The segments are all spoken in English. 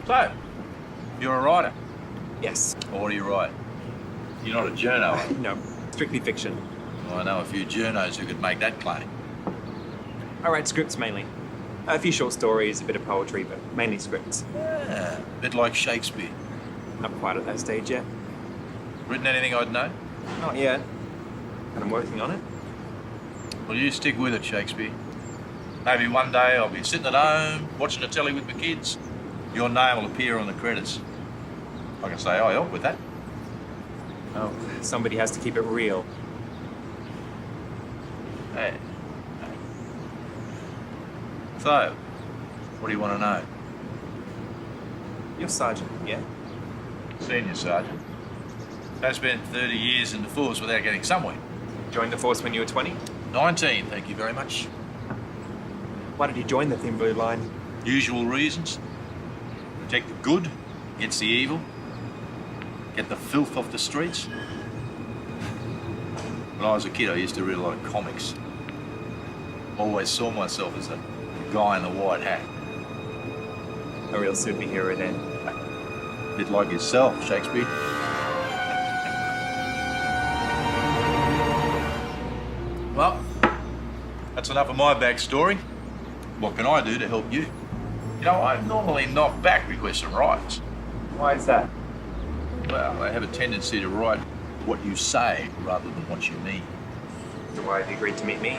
So, you're a writer. Yes. Or what do you write? You're not a journo, are you? No, strictly fiction. Well, I know a few journos who could make that claim. I write scripts mainly. A few short stories, a bit of poetry, but mainly scripts. Yeah, a bit like Shakespeare. Not quite at that stage yet. Written anything I'd know? Not yet. And I'm working on it. Well, you stick with it, Shakespeare. Maybe one day I'll be sitting at home, watching the telly with my kids. Your name will appear on the credits. I can say, I helped with that. Oh, somebody has to keep it real. Hey. So, what do you want to know? You're sergeant, yeah? Senior sergeant. I spent 30 years in the force without getting somewhere. Joined the force when you were 20? 19, thank you very much. Why did you join the Thin Blue Line? Usual reasons. Protect the good against the evil. Get the filth off the streets. When I was a kid, I used to read a lot of comics. Always saw myself as the guy in the white hat. A real superhero then. A bit like yourself, Shakespeare. Well, that's enough of my backstory. What can I do to help you? You know, I normally knock back requests from writers. Why is that? Well, they have a tendency to write what you say rather than what you mean. So why have you agreed to meet me?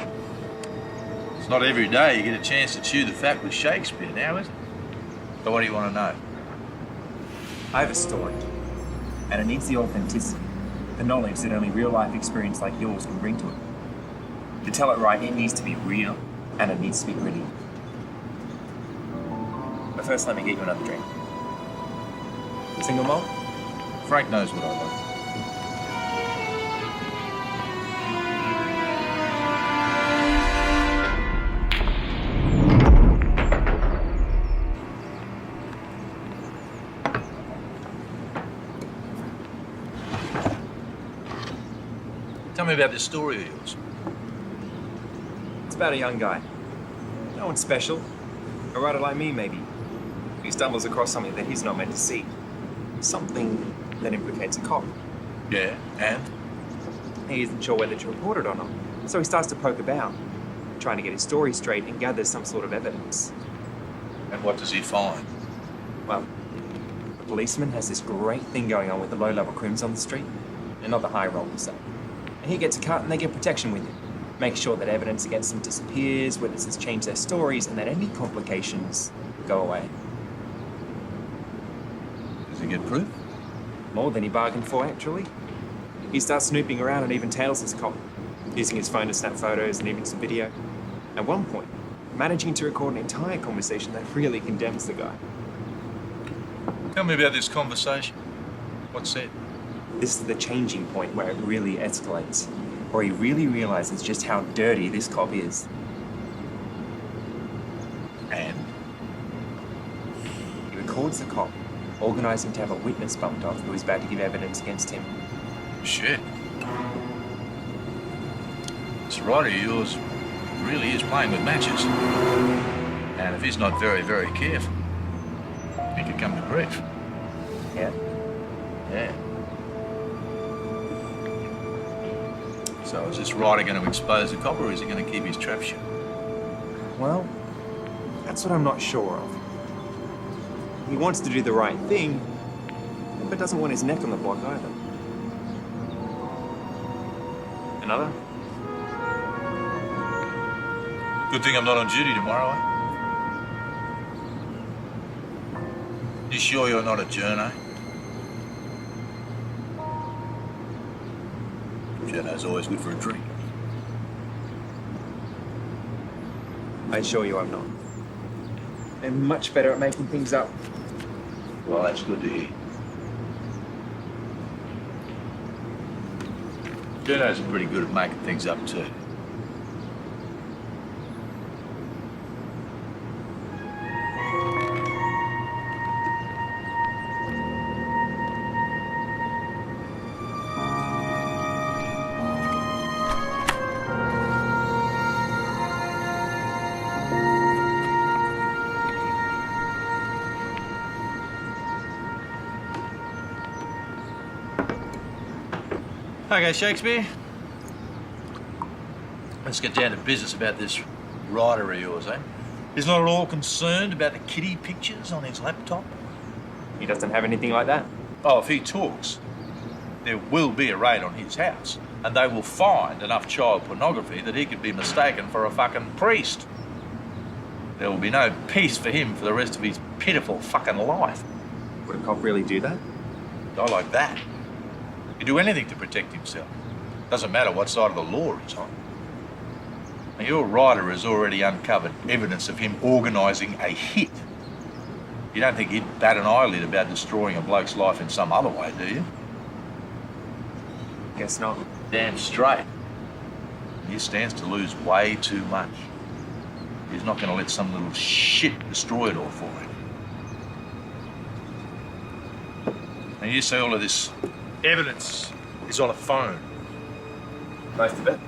It's not every day you get a chance to chew the fat with Shakespeare now, is it? So what do you want to know? I have a story, and it needs the authenticity, the knowledge that only real-life experience like yours can bring to it. To tell it right, it needs to be real, and it needs to be gritty. But first, let me get you another drink. Single malt? Frank knows what I like. Tell me about this story of yours. It's about a young guy. No one special. A writer like me, maybe. He stumbles across something that he's not meant to see. Something that implicates a cop. Yeah, and? He isn't sure whether to report it or not. So he starts to poke about, trying to get his story straight and gather some sort of evidence. And what does he find? Well, the policeman has this great thing going on with the low-level crims on the street, and not the high rollers, so. And he gets a cut and they get protection with him. Make sure that evidence against them disappears, witnesses change their stories, and that any complications go away. Does he get proof? More than he bargained for, actually. He starts snooping around and even tails his cop, using his phone to snap photos and even some video. At one point, managing to record an entire conversation that really condemns the guy. Tell me about this conversation. What's said? This is the changing point where it really escalates, where he really realizes just how dirty this cop is. And? He records the cop, organizing to have a witness bumped off who is about to give evidence against him. Shit. This writer of yours really is playing with matches. And if he's not very, very careful, he could come to grief. Yeah? Yeah. So is this writer going to expose the cop, or is he going to keep his trap shut? Well, that's what I'm not sure of. He wants to do the right thing, but doesn't want his neck on the block either. Another? Good thing I'm not on duty tomorrow, eh? You sure you're not a journo? Journo's always good for a drink. I assure you I'm not. I'm much better at making things up. Well, that's good to hear. Journos are pretty good at making things up too. Okay, Shakespeare. Let's get down to business about this writer of yours, eh? He's not at all concerned about the kiddie pictures on his laptop. He doesn't have anything like that. Oh, if he talks, there will be a raid on his house, and they will find enough child pornography that he could be mistaken for a fucking priest. There will be no peace for him for the rest of his pitiful fucking life. Would a cop really do that? Not like that. He'd do anything to protect himself. Doesn't matter what side of the law he's on. Now, your writer has already uncovered evidence of him organising a hit. You don't think he'd bat an eyelid about destroying a bloke's life in some other way, do you? Guess not. Damn straight. He stands to lose way too much. He's not going to let some little shit destroy it all for him. And you say all of this evidence is on a phone. Most of it.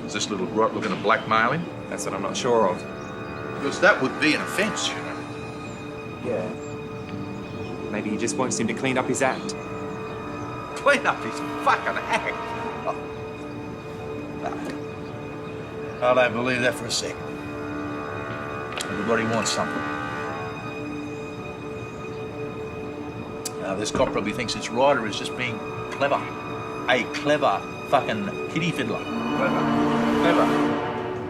Is this little rot looking at blackmailing? That's what I'm not sure of. Because that would be an offence, you know. Yeah. Maybe he just wants him to clean up his act. Clean up his fucking act. Oh. No. I don't believe that for a second. Everybody wants something. Now, this cop probably thinks his writer is just being clever. A clever fucking kiddie fiddler. Clever.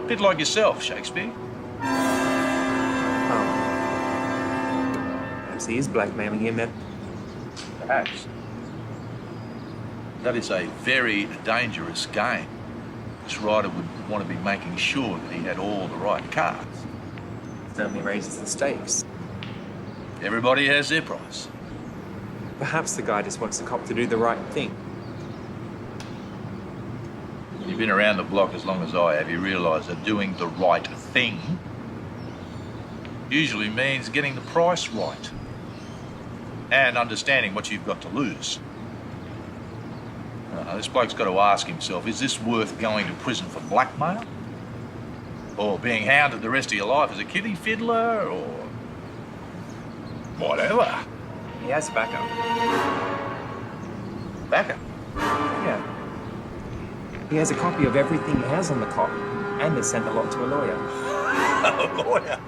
Bit like yourself, Shakespeare. Perhaps he is blackmailing him then. Perhaps. That is a very dangerous game. This writer would want to be making sure that he had all the right cards. Certainly raises the stakes. Everybody has their price. Perhaps the guy just wants the cop to do the right thing. You've been around the block as long as I have. You realise that doing the right thing usually means getting the price right and understanding what you've got to lose. This bloke's got to ask himself, is this worth going to prison for blackmail? Or being hounded the rest of your life as a kiddie fiddler? Or whatever. He has backup. Backup? Yeah. He has a copy of everything he has on the cop and has sent a lot to a lawyer. A lawyer?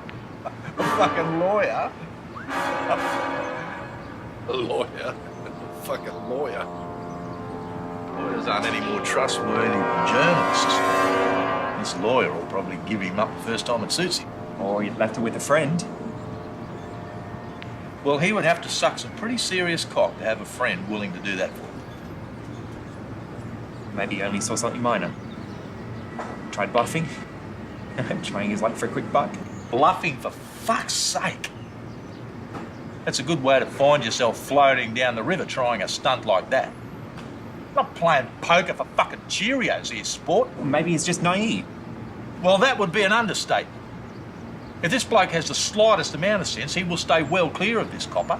A fucking lawyer? A lawyer? A fucking lawyer? Lawyers aren't any more trustworthy than journalists. This lawyer will probably give him up the first time it suits him. Or he'd left it with a friend. Well, he would have to suck some pretty serious cock to have a friend willing to do that for him. Maybe he only saw something minor. Tried bluffing. Trying his luck for a quick buck. Bluffing, for fuck's sake. That's a good way to find yourself floating down the river trying a stunt like that. Not playing poker for fucking Cheerios here, sport. Or maybe he's just naive. Well, that would be an understatement. If this bloke has the slightest amount of sense, he will stay well clear of this copper.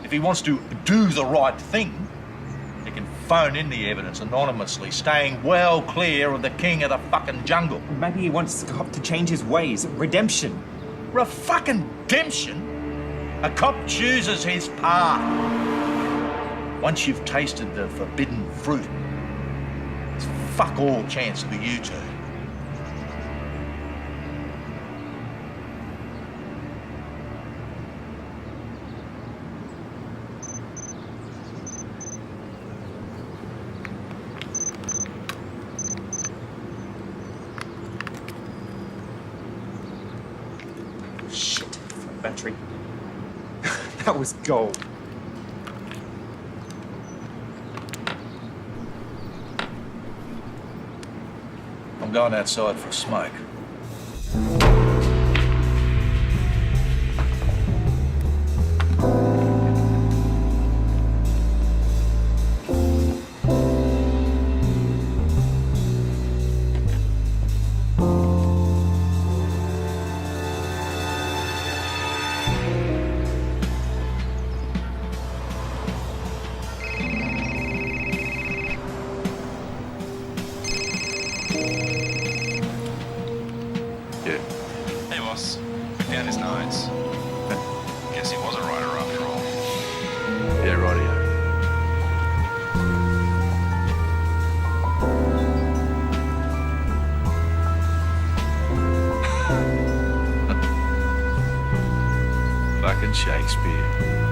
If he wants to do the right thing, he can phone in the evidence anonymously, staying well clear of the king of the fucking jungle. Maybe he wants the cop to change his ways. Redemption. A fucking redemption? A cop chooses his path. Once you've tasted the forbidden fruit, there's fuck all chance of a U-turn. Shit. Battery. That was gold. I'm going outside for a smoke. Yeah. Hey, boss. Found his notes. Guess he was a writer after all. Yeah, rightio. fucking Shakespeare.